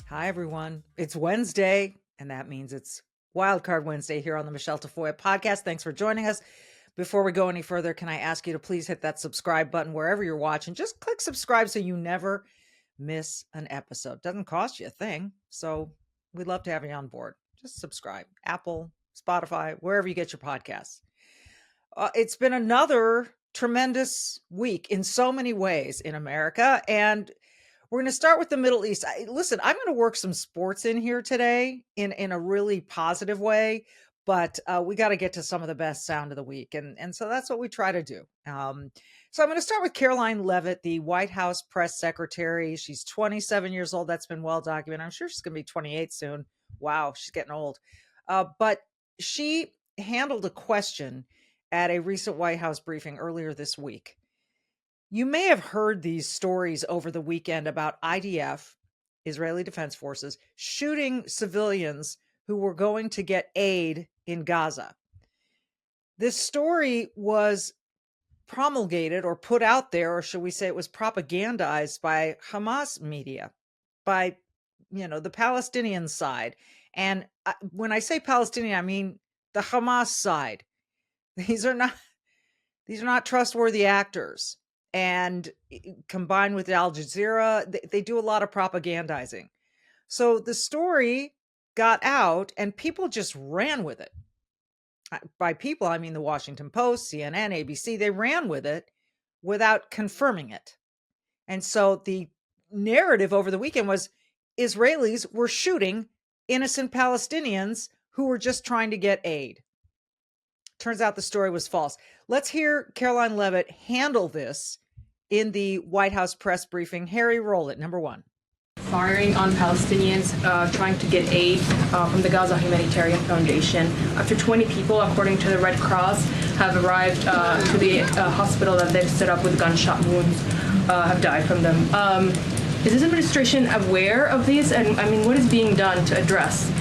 Hi, everyone. It's Wednesday, and that means it's Wildcard Wednesday here on the Michele Tafoya podcast. Thanks for joining us. Before we go any further, can I ask you to please hit that subscribe button wherever you're watching? Just click subscribe so you never miss an episode. Doesn't cost you a thing, so we'd love to have you on board. Just subscribe. Apple, Spotify, wherever you get your podcasts. It's been another tremendous week in so many ways in America, and we're going to start with the Middle East. Listen, I'm going to work some sports in here today in a really positive way, but we got to get to some of the best sound of the week. And so that's what we try to do. So I'm going to start with Karoline Leavitt, the White House press secretary. She's 27 years old. That's been well documented. I'm sure she's going to be 28 soon. Wow, she's getting old. But she handled a question at a recent White House briefing earlier this week. You may have heard these stories over the weekend about IDF, Israeli Defense Forces, shooting civilians who were going to get aid in Gaza. This story was promulgated or put out there, or should we say it was propagandized by Hamas media, by, the Palestinian side. And when I say Palestinian, I mean the Hamas side. These are not trustworthy actors. And combined with Al Jazeera, they do a lot of propagandizing. So the story got out and people just ran with it. By people, I mean the Washington Post, CNN, ABC, they ran with it without confirming it. And so the narrative over the weekend was Israelis were shooting innocent Palestinians who were just trying to get aid. Turns out the story was false. Let's hear Karoline Leavitt handle this in the White House press briefing. Harry, roll it. Number one. Firing on Palestinians trying to get aid from the Gaza Humanitarian Foundation. Up to 20 people, according to the Red Cross, have arrived to the hospital that they've set up with gunshot wounds, have died from them. Is this administration aware of these? And what is being done to address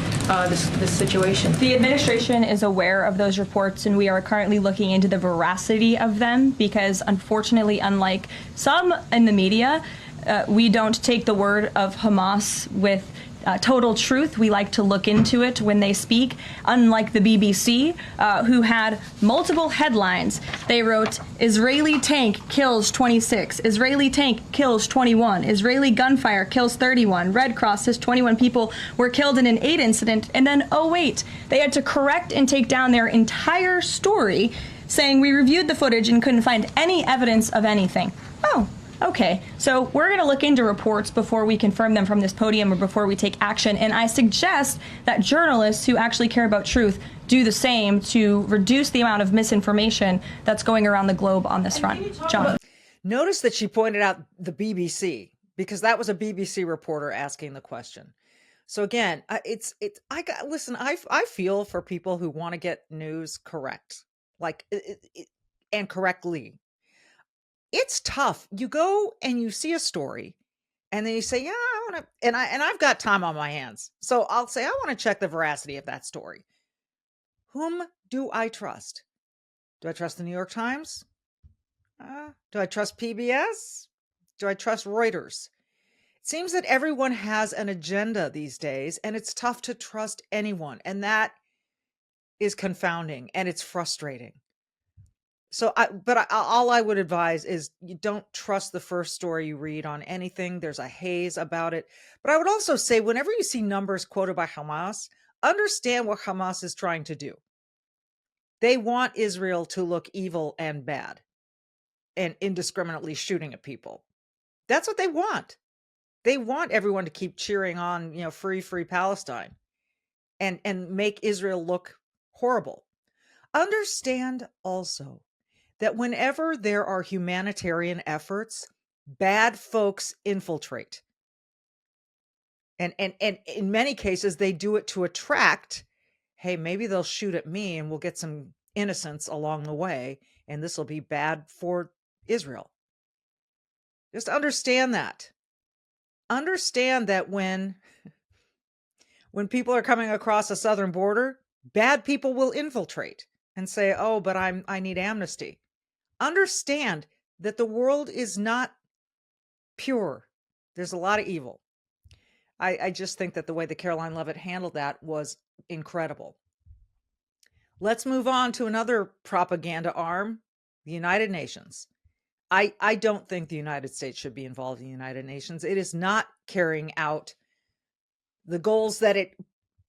this situation? The administration is aware of those reports, and we are currently looking into the veracity of them because, unfortunately, unlike some in the media, we don't take the word of Hamas with total truth. We like to look into it when they speak, unlike the BBC, who had multiple headlines. They wrote, Israeli tank kills 26, Israeli tank kills 21, Israeli gunfire kills 31, Red Cross says 21 people were killed in an aid incident, and then, oh wait, they had to correct and take down their entire story, saying we reviewed the footage and couldn't find any evidence of anything. Oh. Okay, so we're going to look into reports before we confirm them from this podium or before we take action, and I suggest that journalists who actually care about truth do the same to reduce the amount of misinformation that's going around the globe on this front. John. Notice that she pointed out the BBC, because that was a BBC reporter asking the question. So again, I feel for people who want to get news correct, and correctly. It's tough. You go and you see a story and then you say, yeah, I want to, and I've got time on my hands. So I'll say, I want to check the veracity of that story. Whom do I trust? Do I trust the New York Times? Do I trust PBS? Do I trust Reuters? It seems that everyone has an agenda these days, and it's tough to trust anyone. And that is confounding and it's frustrating. So all I would advise is you don't trust the first story you read on anything. There's a haze about it. But I would also say whenever you see numbers quoted by Hamas, understand what Hamas is trying to do. They want Israel to look evil and bad and indiscriminately shooting at people. That's what they want. They want everyone to keep cheering on, free Palestine and make Israel look horrible. Understand also that whenever there are humanitarian efforts, bad folks infiltrate. And in many cases, they do it to attract, hey, maybe they'll shoot at me and we'll get some innocents along the way, and this will be bad for Israel. Just understand that. Understand that when people are coming across a southern border, bad people will infiltrate. and say, oh, but I need amnesty. Understand that the world is not pure. There's a lot of evil. I just think that the way that Caroline Leavitt handled that was incredible. Let's move on to another propaganda arm, the United Nations. I don't think the United States should be involved in the United Nations. It is not carrying out the goals that it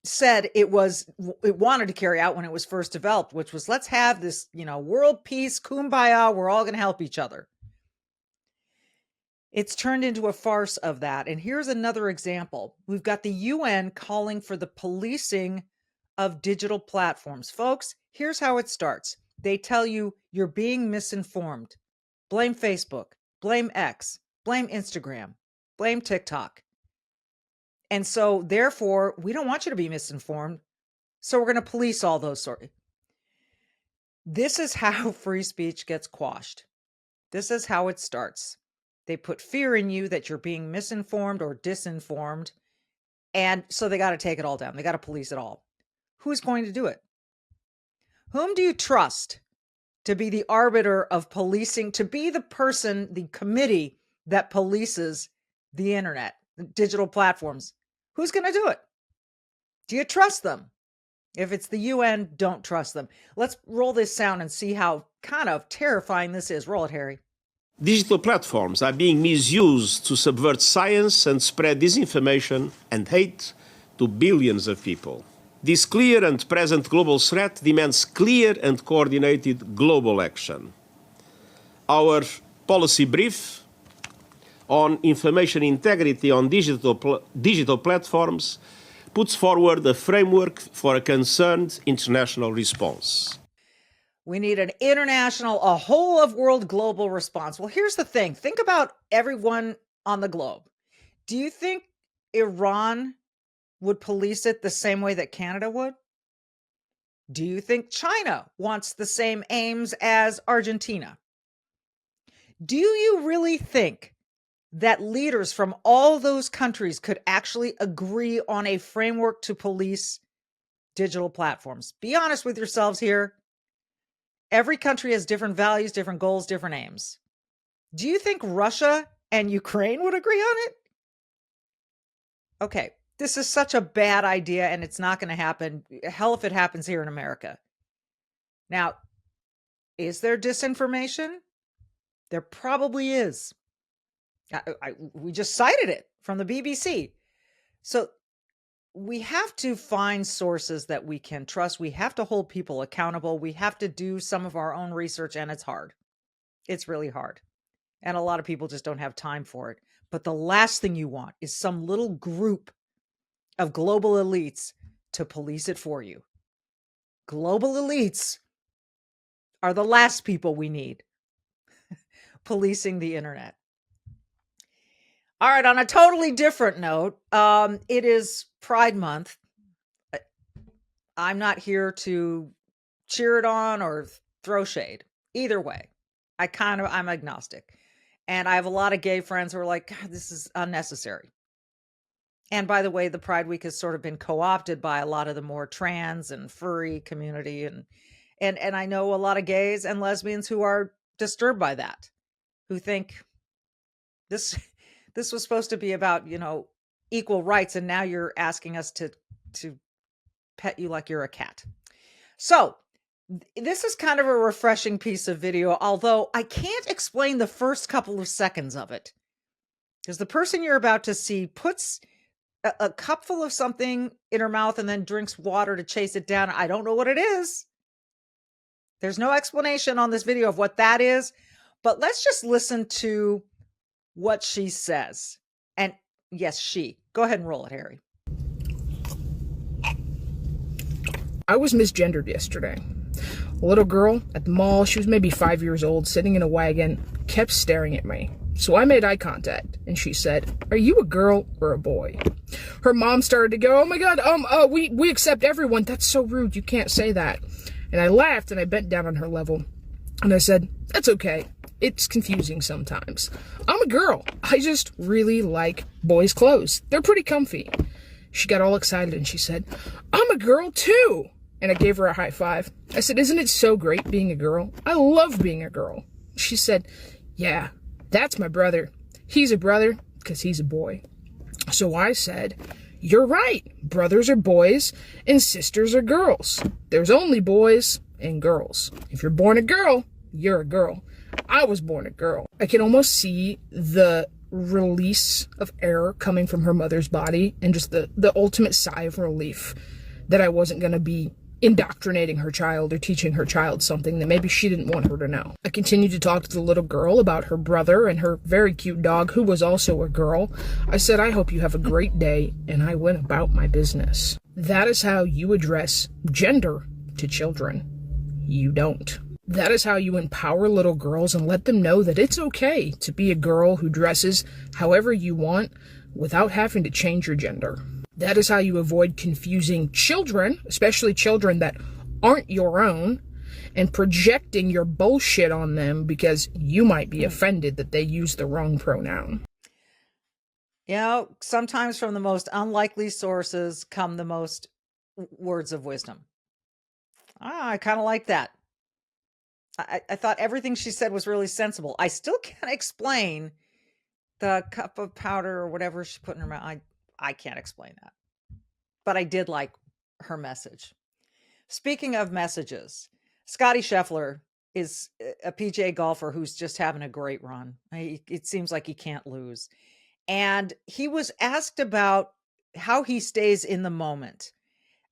said it wanted to carry out when it was first developed, which was, let's have this, world peace, kumbaya, we're all going to help each other. It's turned into a farce of that. And here's another example. We've got the UN calling for the policing of digital platforms. Folks, here's how it starts. They tell you you're being misinformed. Blame Facebook, blame X, blame Instagram, blame TikTok. And so therefore, we don't want you to be misinformed. So we're going to police all those sorts. This is how free speech gets quashed. This is how it starts. They put fear in you that you're being misinformed or disinformed. And so they got to take it all down. They got to police it all. Who's going to do it? Whom do you trust to be the arbiter of policing, to be the person, the committee that polices the internet, the digital platforms? Who's going to do it? Do you trust them? If it's the UN, don't trust them. Let's roll this sound and see how kind of terrifying this is. Roll it, Harry. Digital platforms are being misused to subvert science and spread disinformation and hate to billions of people. This clear and present global threat demands clear and coordinated global action. Our policy brief on information integrity on digital platforms puts forward a framework for a concerned international response. We need an international, a whole of world global response. Well, here's the thing. Think about everyone on the globe. Do you think Iran would police it the same way that Canada would? Do you think China wants the same aims as Argentina? Do you really think that leaders from all those countries could actually agree on a framework to police digital platforms? Be honest with yourselves here. Every country has different values, different goals, different aims. Do you think Russia and Ukraine would agree on it? Okay, this is such a bad idea and it's not going to happen. Hell if it happens here in America. Now, is there disinformation? There probably is. We just cited it from the BBC. So we have to find sources that we can trust. We have to hold people accountable. We have to do some of our own research, and it's hard. It's really hard. And a lot of people just don't have time for it. But the last thing you want is some little group of global elites to police it for you. Global elites are the last people we need policing the internet. All right, on a totally different note, it is Pride Month. I'm not here to cheer it on or throw shade. Either way, I'm agnostic. And I have a lot of gay friends who are like, God, this is unnecessary. And by the way, the Pride Week has sort of been co-opted by a lot of the more trans and furry community. And I know a lot of gays and lesbians who are disturbed by that, who think this was supposed to be about, equal rights. And now you're asking us to pet you like you're a cat. So this is kind of a refreshing piece of video, although I can't explain the first couple of seconds of it. Because the person you're about to see puts a cup full of something in her mouth and then drinks water to chase it down. I don't know what it is. There's no explanation on this video of what that is. But let's just listen to what she says. And yes, she. Go ahead and roll it, Harry. I was misgendered yesterday. A little girl at the mall, she was maybe 5 years old, sitting in a wagon, kept staring at me. So I made eye contact, and she said, "Are you a girl or a boy?" Her mom started to go, "Oh my God, we accept everyone. That's so rude. You can't say that." And I laughed, and I bent down on her level, and I said, "That's okay. It's confusing sometimes. I'm a girl. I just really like boys' clothes. They're pretty comfy." She got all excited and she said, "I'm a girl too." and I gave her a high five. I said, isn't it so great being a girl? I love being a girl. She said, yeah, that's my brother. He's a brother because he's a boy. So I said, you're right. Brothers are boys and sisters are girls. There's only boys and girls. If you're born a girl, you're a girl. I was born a girl. I can almost see the release of air coming from her mother's body and just the ultimate sigh of relief that I wasn't going to be indoctrinating her child or teaching her child something that maybe she didn't want her to know. I continued to talk to the little girl about her brother and her very cute dog, who was also a girl. I said, I hope you have a great day, and I went about my business. That is how you address gender to children. You don't. That is how you empower little girls and let them know that it's okay to be a girl who dresses however you want without having to change your gender. That is how you avoid confusing children, especially children that aren't your own, and projecting your bullshit on them because you might be offended that they use the wrong pronoun. You know, sometimes from the most unlikely sources come the most words of wisdom. I kind of like that. I thought everything she said was really sensible. I still can't explain the cup of powder or whatever she put in her mouth. I can't explain that. But I did like her message. Speaking of messages, Scottie Scheffler is a PGA golfer who's just having a great run. It seems like he can't lose. And he was asked about how he stays in the moment.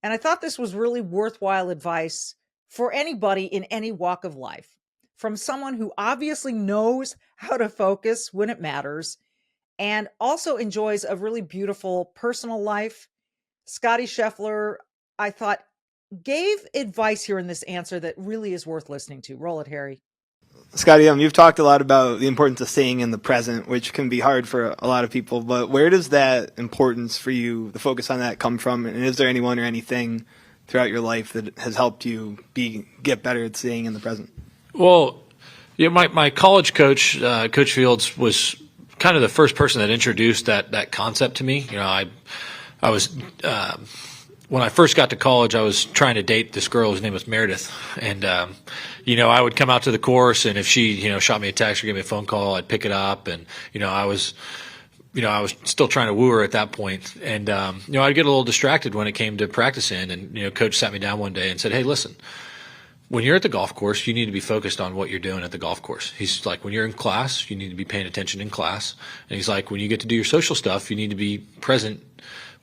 And I thought this was really worthwhile advice for anybody in any walk of life, from someone who obviously knows how to focus when it matters and also enjoys a really beautiful personal life. Scottie Scheffler, I thought, gave advice here in this answer that really is worth listening to. Roll it, Harry. Scottie, you've talked a lot about the importance of staying in the present, which can be hard for a lot of people, but where does that importance for you, the focus on that, come from? And is there anyone or anything throughout your life that has helped you get better at staying in the present? Well, yeah, my college coach, Coach Fields, was kind of the first person that introduced that concept to me. You know, I was when I first got to college, I was trying to date this girl whose name was Meredith, and you know, I would come out to the course, and if she, you know, shot me a text or gave me a phone call, I'd pick it up, and you know, I was still trying to woo her at that point, and you know, I'd get a little distracted when it came to practicing, and you know, Coach sat me down one day and said, "Hey, listen, when you're at the golf course, you need to be focused on what you're doing at the golf course." He's like, when you're in class, you need to be paying attention in class. And he's like, when you get to do your social stuff, you need to be present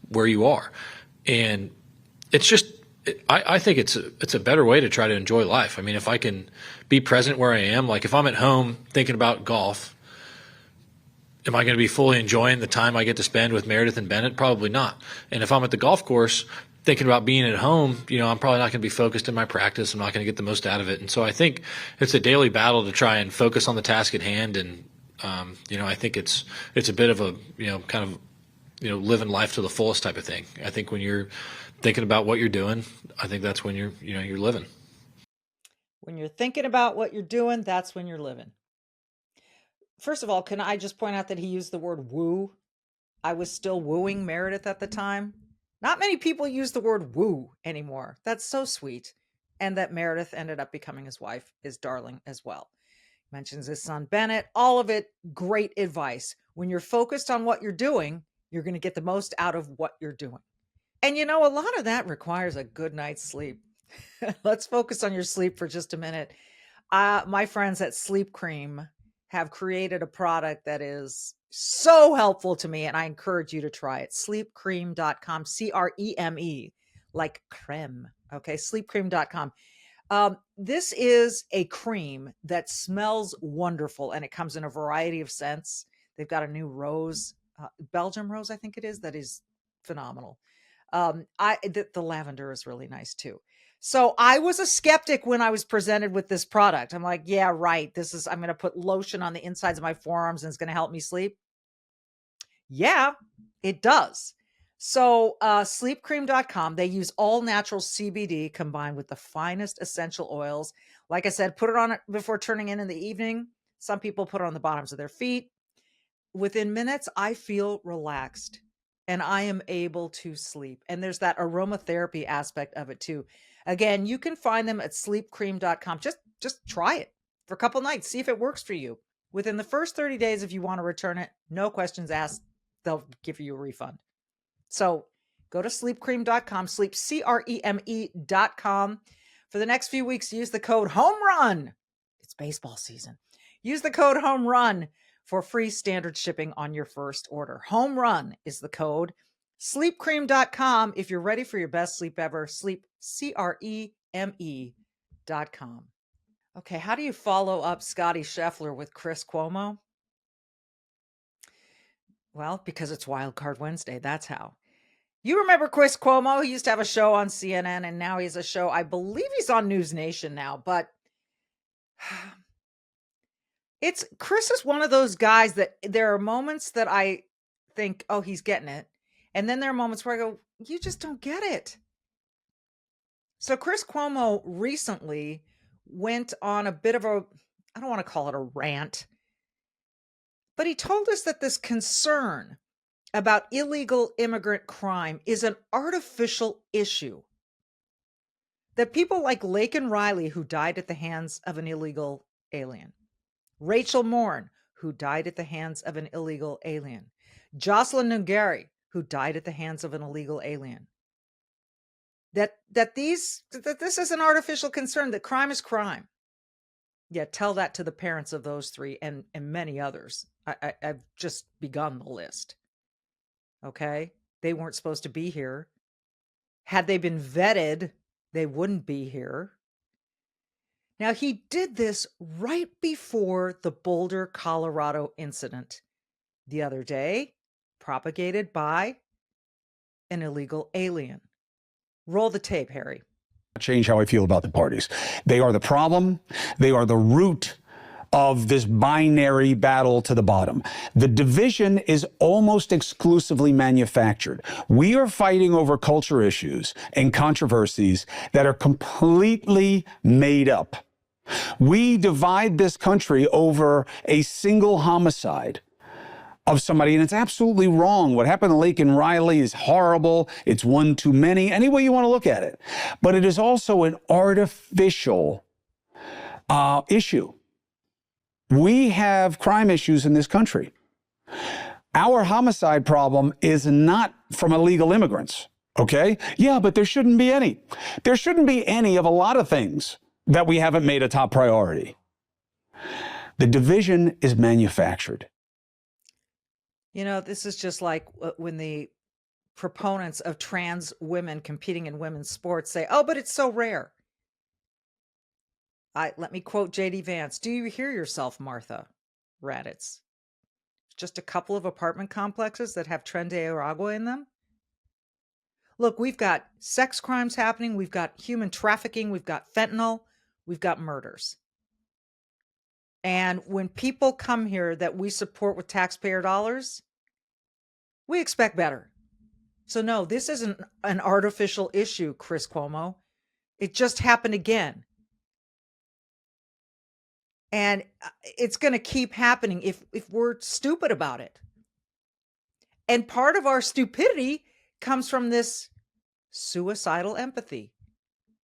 where you are. And it's just, I think it's a better way to try to enjoy life. I mean, if I can be present where I am, like if I'm at home thinking about golf, am I going to be fully enjoying the time I get to spend with Meredith and Bennett? Probably not. And if I'm at the golf course thinking about being at home, you know, I'm probably not going to be focused in my practice. I'm not going to get the most out of it. And so I think it's a daily battle to try and focus on the task at hand. And, you know, I think it's a bit of a, you know, kind of, you know, living life to the fullest type of thing. I think when you're thinking about what you're doing, I think that's when you're living. When you're thinking about what you're doing, that's when you're living. First of all, can I just point out that he used the word woo? I was still wooing Meredith at the time. Not many people use the word woo anymore. That's so sweet. And that Meredith ended up becoming his wife is darling as well. Mentions his son Bennett. All of it, great advice. When you're focused on what you're doing, you're going to get the most out of what you're doing. And you know, a lot of that requires a good night's sleep. Let's focus on your sleep for just a minute. My friends at Sleep Cream have created a product that is so helpful to me, and I encourage you to try it. Sleepcream.com, CREME, like creme. Okay, sleepcream.com. This is a cream that smells wonderful, and it comes in a variety of scents. They've got a new rose, Belgium rose, I think it is, that is phenomenal. The lavender is really nice too. So I was a skeptic when I was presented with this product. I'm like, yeah, right. I'm going to put lotion on the insides of my forearms and it's going to help me sleep. Yeah, it does. So sleepcream.com, they use all natural CBD combined with the finest essential oils. Like I said, put it on before turning in the evening. Some people put it on the bottoms of their feet. Within minutes, I feel relaxed and I am able to sleep. And there's that aromatherapy aspect of it too. Again, you can find them at sleepcream.com. Just try it for a couple nights. See if it works for you. Within the first 30 days, if you want to return it, no questions asked, they'll give you a refund. So go to sleepcream.com, sleepcreme.com. For the next few weeks, use the code HOMERUN. It's baseball season. Use the code HOMERUN for free standard shipping on your first order. HOMERUN is the code. Sleepcream.com. If you're ready for your best sleep ever, sleep, CREME.com. Okay, how do you follow up Scottie Scheffler with Chris Cuomo? Well, because it's Wildcard Wednesday. That's how. You remember Chris Cuomo? He used to have a show on CNN, and now he has a show. I believe he's on News Nation now, but Chris is one of those guys that there are moments that I think, oh, he's getting it. And then there are moments where I go, you just don't get it. So Chris Cuomo recently went on a bit of a, I don't want to call it a rant, but he told us that this concern about illegal immigrant crime is an artificial issue. That people like Laken Riley, who died at the hands of an illegal alien, Rachel Morn, who died at the hands of an illegal alien, Jocelyn Nungari, who died at the hands of an illegal alien, that this is an artificial concern, that crime is crime. Yeah, tell that to the parents of those three and many others. I've just begun the list. Okay? They weren't supposed to be here. Had they been vetted, they wouldn't be here. Now, he did this right before the Boulder, Colorado incident the other day, propagated by an illegal alien. Roll the tape, Harry. Change how I feel about the parties. They are the problem. They are the root of this binary battle to the bottom. The division is almost exclusively manufactured. We are fighting over culture issues and controversies that are completely made up. We divide this country over a single homicide of somebody, and it's absolutely wrong. What happened to Laken Riley is horrible. It's one too many, any way you want to look at it. But it is also an artificial issue. We have crime issues in this country. Our homicide problem is not from illegal immigrants, okay? Yeah, but there shouldn't be any. There shouldn't be any of a lot of things that we haven't made a top priority. The division is manufactured. You know, this is just like when the proponents of trans women competing in women's sports say, oh, but it's so rare. Let me quote J.D. Vance. Do you hear yourself, Martha Raddatz? Just a couple of apartment complexes that have Tren de Aragua in them? Look, we've got sex crimes happening. We've got human trafficking. We've got fentanyl. We've got murders. And when people come here that we support with taxpayer dollars, we expect better. So no, this isn't an artificial issue, Chris Cuomo. It just happened again. And it's going to keep happening if we're stupid about it. And part of our stupidity comes from this suicidal empathy.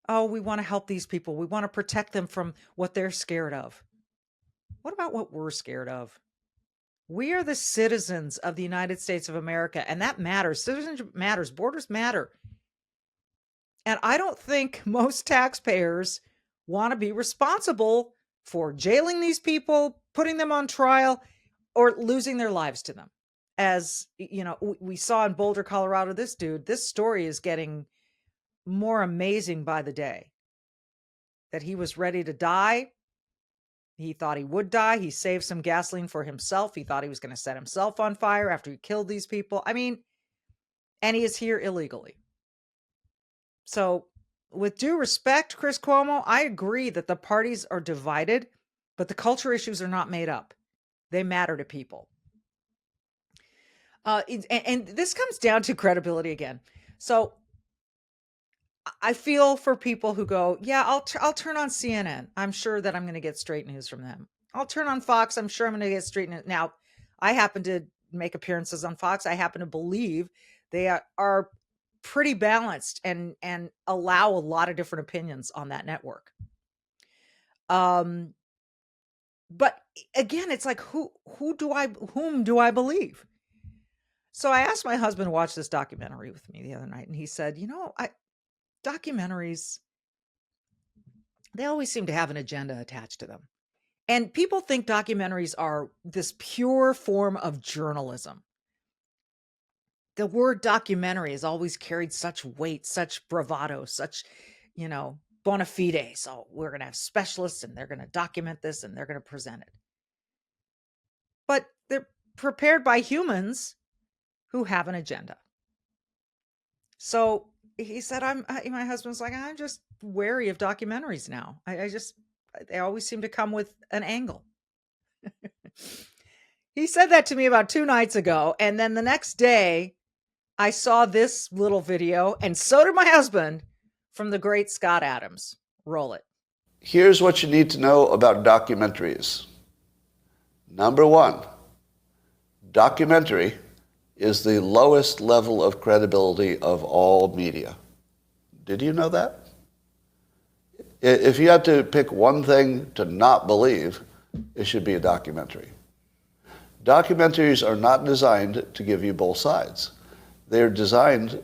Oh, we want to help these people. We want to protect them from what they're scared of. What about what we're scared of? We are the citizens of the United States of America, and that matters. Citizenship matters. Borders matter. And I don't think most taxpayers want to be responsible for jailing these people, putting them on trial, or losing their lives to them. As you know, we saw in Boulder, Colorado, this story is getting more amazing by the day. That he was ready to die. He thought he would die. He saved some gasoline for himself. He thought he was going to set himself on fire after he killed these people. I mean, and he is here illegally. So with due respect, Chris Cuomo, I agree that the parties are divided, but the culture issues are not made up. They matter to people. And this comes down to credibility again. So I feel for people who go, yeah, I'll turn on CNN. I'm sure that I'm going to get straight news from them. I'll turn on Fox. I'm sure I'm going to get straight news. Now, I happen to make appearances on Fox. I happen to believe they are pretty balanced and allow a lot of different opinions on that network. But again, it's like whom do I believe? So I asked my husband to watch this documentary with me the other night, and he said, documentaries, they always seem to have an agenda attached to them. And people think documentaries are this pure form of journalism. The word documentary has always carried such weight, such bravado, such, bona fide. So we're going to have specialists and they're going to document this and they're going to present it. But they're prepared by humans who have an agenda. So he said, my husband's like, I'm just wary of documentaries now. They always seem to come with an angle. He said that to me about 2 nights ago. And then the next day I saw this little video, and so did my husband, from the great Scott Adams. Roll it. Here's what you need to know about documentaries. Number 1, documentary is the lowest level of credibility of all media. Did you know that? If you had to pick one thing to not believe, it should be a documentary. Documentaries are not designed to give you both sides. They're designed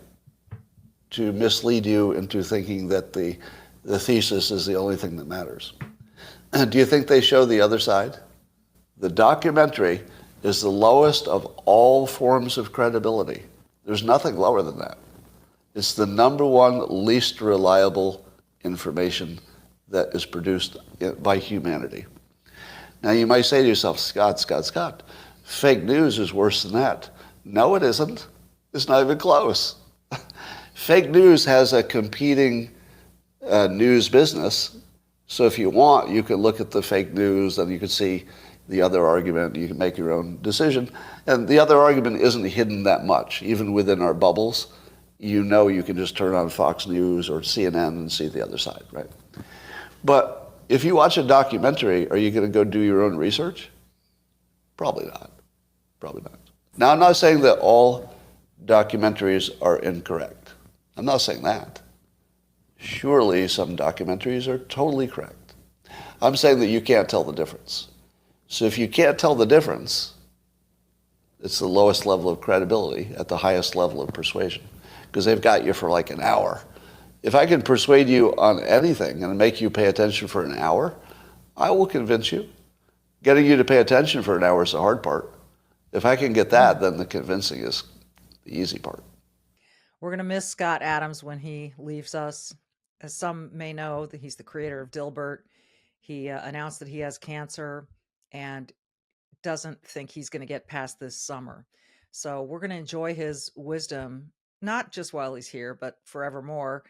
to mislead you into thinking that the thesis is the only thing that matters. Do you think they show the other side? The documentary is the lowest of all forms of credibility. There's nothing lower than that. It's the number 1 least reliable information that is produced by humanity. Now you might say to yourself, Scott, fake news is worse than that. No, it isn't. It's not even close. Fake news has a competing news business. So if you want, you can look at the fake news and you can see the other argument. You can make your own decision. And the other argument isn't hidden that much. Even within our bubbles, you can just turn on Fox News or CNN and see the other side, right? But if you watch a documentary, are you going to go do your own research? Probably not. Now, I'm not saying that all documentaries are incorrect. I'm not saying that. Surely some documentaries are totally correct. I'm saying that you can't tell the difference. So if you can't tell the difference, it's the lowest level of credibility at the highest level of persuasion, because they've got you for like an hour. If I can persuade you on anything and make you pay attention for an hour, I will convince you. Getting you to pay attention for an hour is the hard part. If I can get that, then the convincing is the easy part. We're going to miss Scott Adams when he leaves us. As some may know, that he's the creator of Dilbert. He announced that he has cancer and doesn't think he's going to get past this summer. So we're going to enjoy his wisdom, not just while he's here, but forevermore.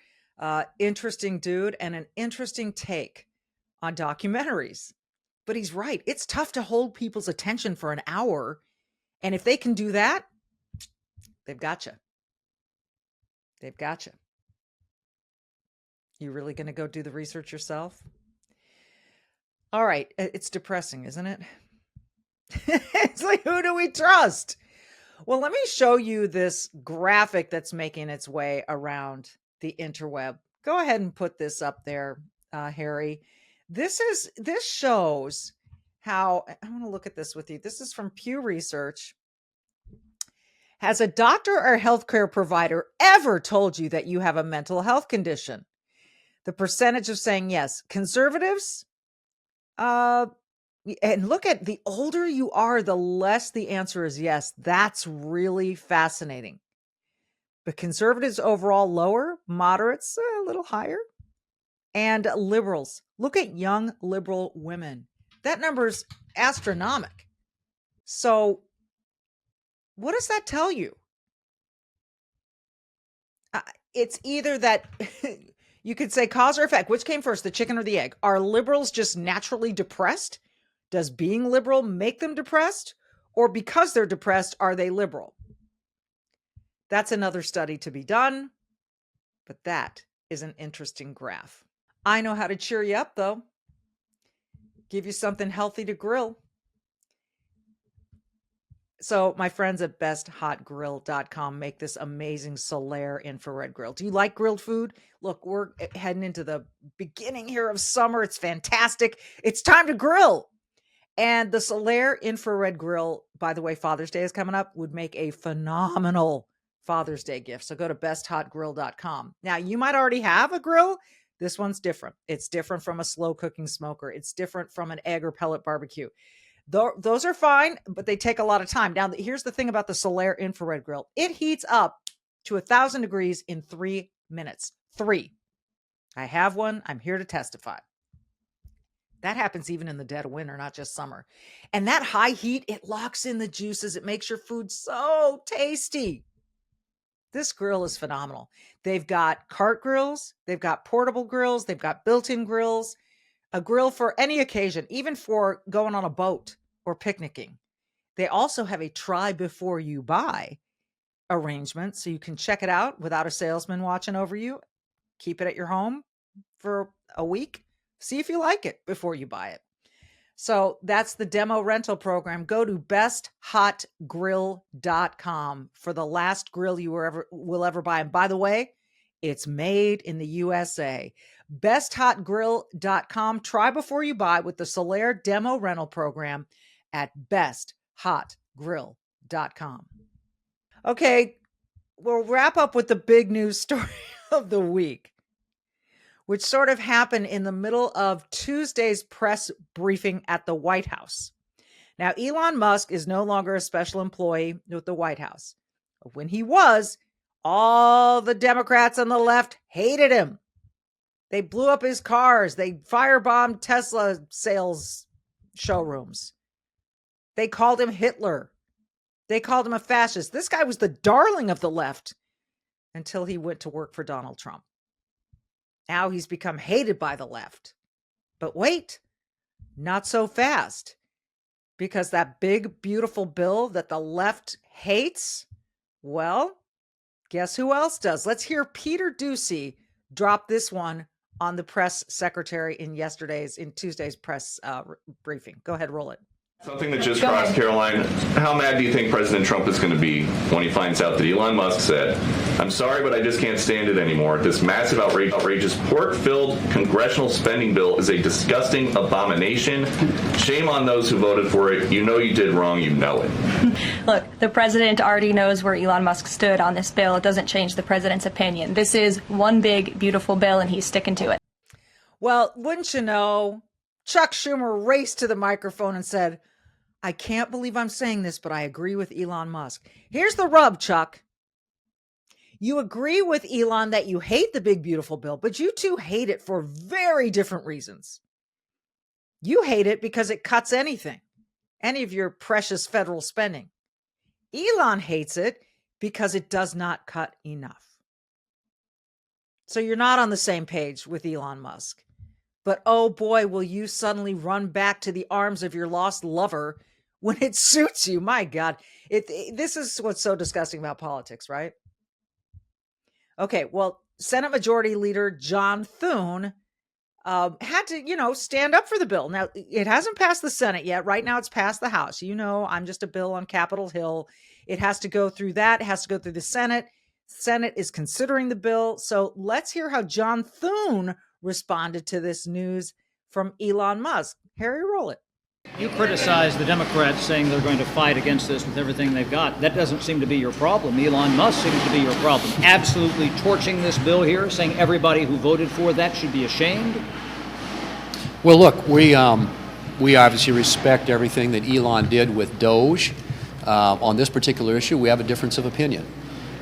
Interesting dude and an interesting take on documentaries. But he's right. It's tough to hold people's attention for an hour. And if they can do that, they've got you. They've got you. You really going to go do the research yourself? All right. It's depressing, isn't it? It's like, who do we trust? Well, let me show you this graphic that's making its way around the interweb. Go ahead and put this up there, Harry. This shows how, I want to look at this with you. This is from Pew Research. Has a doctor or healthcare provider ever told you that you have a mental health condition? The percentage of saying yes. Conservatives, and look at, the older you are, the less the answer is yes. That's really fascinating. But conservatives overall lower, moderates a little higher, and liberals. Look at young liberal women. That number's astronomical. So what does that tell you? It's either that you could say cause or effect. Which came first, the chicken or the egg? Are liberals just naturally depressed? Does being liberal make them depressed? Or because they're depressed, are they liberal? That's another study to be done. But that is an interesting graph. I know how to cheer you up, though. Give you something healthy to grill. So my friends at besthotgrill.com make this amazing Solaire infrared grill. Do you like grilled food? Look, we're heading into the beginning here of summer. It's fantastic. It's time to grill. And the Solaire infrared grill, by the way, Father's Day is coming up, would make a phenomenal Father's Day gift. So go to besthotgrill.com. Now, you might already have a grill. This one's different. It's different from a slow cooking smoker. It's different from an egg or pellet barbecue. Those are fine, but they take a lot of time. Now, here's the thing about the Solaire infrared grill. It heats up to 1,000 degrees in 3 minutes. 3. I have one. I'm here to testify. That happens even in the dead of winter, not just summer. And that high heat, it locks in the juices. It makes your food so tasty. This grill is phenomenal. They've got cart grills. They've got portable grills. They've got built-in grills. A grill for any occasion, even for going on a boat or picnicking. They also have a try before you buy arrangement, so you can check it out without a salesman watching over you. Keep it at your home for a week. See if you like it before you buy it. So that's the demo rental program. Go to besthotgrill.com for the last grill you will ever buy. And by the way, it's made in the USA. besthotgrill.com. Try before you buy with the Solaire demo rental program at besthotgrill.com. Okay, we'll wrap up with the big news story of the week, which sort of happened in the middle of Tuesday's press briefing at the White House. Now, Elon Musk is no longer a special employee with the White House. When he was, all the Democrats on the left hated him. They blew up his cars. They firebombed Tesla sales showrooms. They called him Hitler. They called him a fascist. This guy was the darling of the left until he went to work for Donald Trump. Now he's become hated by the left. But wait, not so fast. Because that big, beautiful bill that the left hates, well, guess who else does? Let's hear Peter Doocy drop this one on the press secretary in Tuesday's press briefing. Go ahead, roll it. Something that just crossed Caroline. How mad do you think President Trump is going to be when he finds out that Elon Musk said, "I'm sorry, but I just can't stand it anymore. This massive, outrageous, pork-filled congressional spending bill is a disgusting abomination. Shame on those who voted for it. You know you did wrong. You know it." Look, the president already knows where Elon Musk stood on this bill. It doesn't change the president's opinion. This is one big, beautiful bill, and he's sticking to it. Well, wouldn't you know, Chuck Schumer raced to the microphone and said, "I can't believe I'm saying this, but I agree with Elon Musk." Here's the rub, Chuck. You agree with Elon that you hate the big, beautiful bill, but you two hate it for very different reasons. You hate it because it cuts any of your precious federal spending. Elon hates it because it does not cut enough. So you're not on the same page with Elon Musk. But oh boy, will you suddenly run back to the arms of your lost lover when it suits you. My God, this is what's so disgusting about politics, right? Okay, well, Senate Majority Leader John Thune had to, stand up for the bill. Now, it hasn't passed the Senate yet. Right now, it's passed the House. I'm just a bill on Capitol Hill. It has to go through that. It has to go through the Senate. Senate is considering the bill. So let's hear how John Thune responded to this news from Elon Musk. Harry, roll it. You criticize the Democrats saying they're going to fight against this with everything they've got. That doesn't seem to be your problem. Elon Musk seems to be your problem. Absolutely torching this bill here, saying everybody who voted for that should be ashamed. Well, look, we obviously respect everything that Elon did with Doge. On this particular issue, we have a difference of opinion.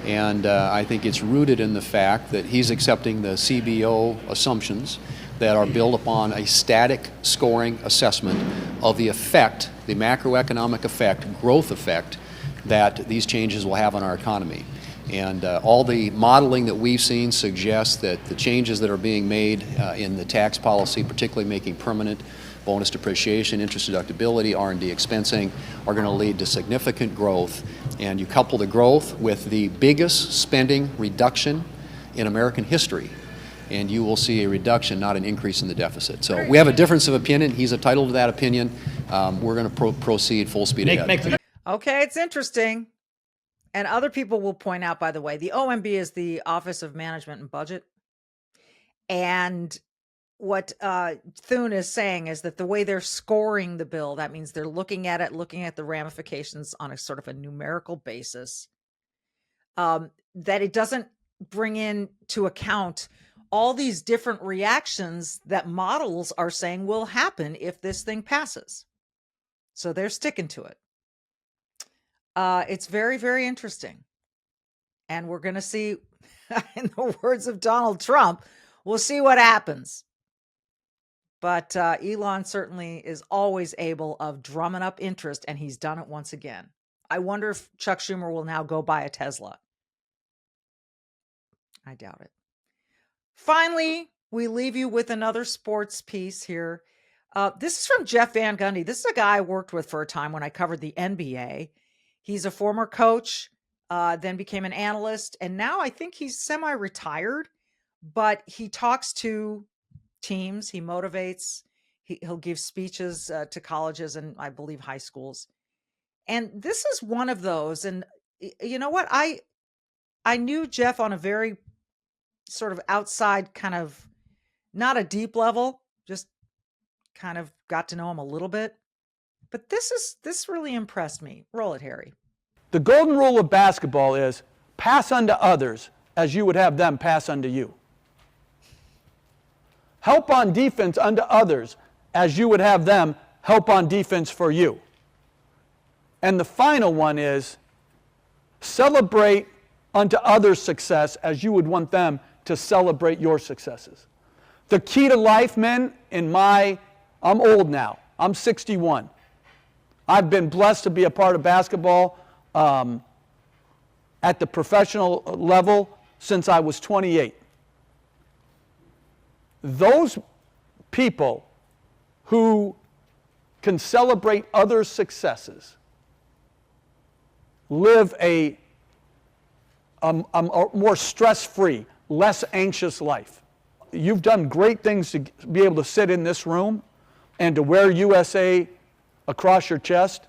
And I think it's rooted in the fact that he's accepting the CBO assumptions that are built upon a static scoring assessment of the effect, the macroeconomic effect, growth effect, that these changes will have on our economy. And all the modeling that we've seen suggests that the changes that are being made in the tax policy, particularly making permanent bonus depreciation, interest deductibility, R&D expensing, are going to lead to significant growth. And you couple the growth with the biggest spending reduction in American history, and you will see a reduction, not an increase in the deficit. So we have a difference of opinion. He's entitled to that opinion. We're going to proceed full speed ahead. Okay, it's interesting. And other people will point out, by the way, the OMB is the Office of Management and Budget. And what Thune is saying is that the way they're scoring the bill, that means they're looking at it, looking at the ramifications on a sort of a numerical basis, that it doesn't bring into account all these different reactions that models are saying will happen if this thing passes. So they're sticking to it. It's very, very interesting. And we're going to see, in the words of Donald Trump, we'll see what happens. But Elon certainly is always able of drumming up interest, and he's done it once again. I wonder if Chuck Schumer will now go buy a Tesla. I doubt it. Finally, we leave you with another sports piece here. This is from Jeff Van Gundy. This is a guy I worked with for a time when I covered the NBA. He's a former coach, then became an analyst, and now I think he's semi-retired, but he talks to teams, he motivates, he'll give speeches to colleges and I believe high schools. And this is one of those. And you know what? I knew Jeff on a very sort of outside kind of, not a deep level, just kind of got to know him a little bit. But this really impressed me. Roll it, Harry. The golden rule of basketball is pass unto others as you would have them pass unto you. Help on defense unto others as you would have them help on defense for you. And the final one is celebrate unto others' success as you would want them to celebrate your successes. The key to life, men, I'm old now. I'm 61. I've been blessed to be a part of basketball at the professional level since I was 28. Those people who can celebrate others' successes live a more stress-free, less anxious life. You've done great things to be able to sit in this room and to wear USA across your chest,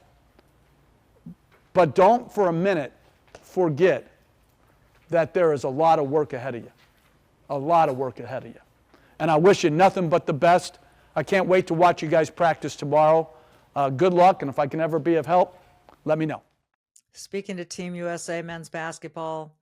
but don't for a minute forget that there is a lot of work ahead of you. A lot of work ahead of you. And I wish you nothing but the best. I can't wait to watch you guys practice tomorrow. Good luck, and if I can ever be of help, let me know. Speaking to Team USA men's basketball,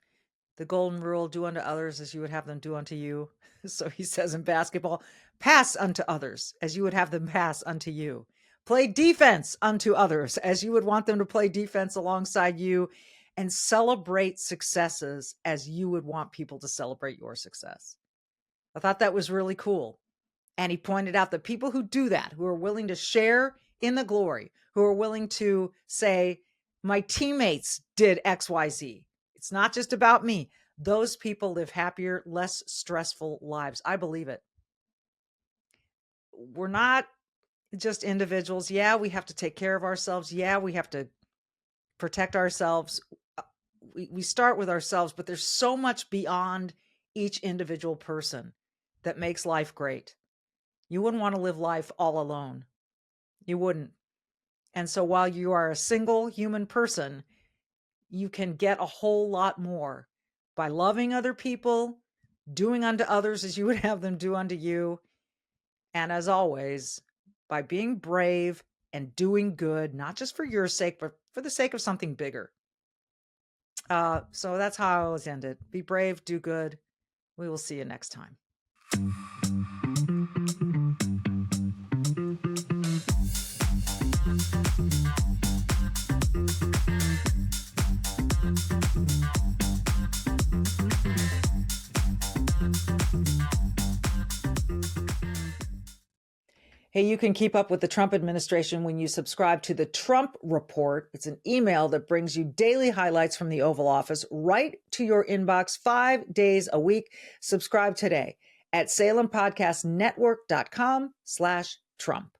the golden rule, do unto others as you would have them do unto you. So he says in basketball, pass unto others as you would have them pass unto you. Play defense unto others as you would want them to play defense alongside you, and celebrate successes as you would want people to celebrate your success. I thought that was really cool. And he pointed out that people who do that, who are willing to share in the glory, who are willing to say, my teammates did X, Y, Z. It's not just about me. Those people live happier, less stressful lives. I believe it. We're not just individuals. Yeah, we have to take care of ourselves. Yeah, we have to protect ourselves. We start with ourselves, but there's so much beyond each individual person that makes life great. You wouldn't want to live life all alone. You wouldn't. And so while you are a single human person, you can get a whole lot more by loving other people, doing unto others as you would have them do unto you. And as always, by being brave and doing good, not just for your sake, but for the sake of something bigger. So that's how I always end it. Be brave, do good. We will see you next time. Hey, you can keep up with the Trump administration when you subscribe to the Trump Report. It's an email that brings you daily highlights from the Oval Office right to your inbox 5 days a week. Subscribe today at SalemPodcastNetwork.com/Trump.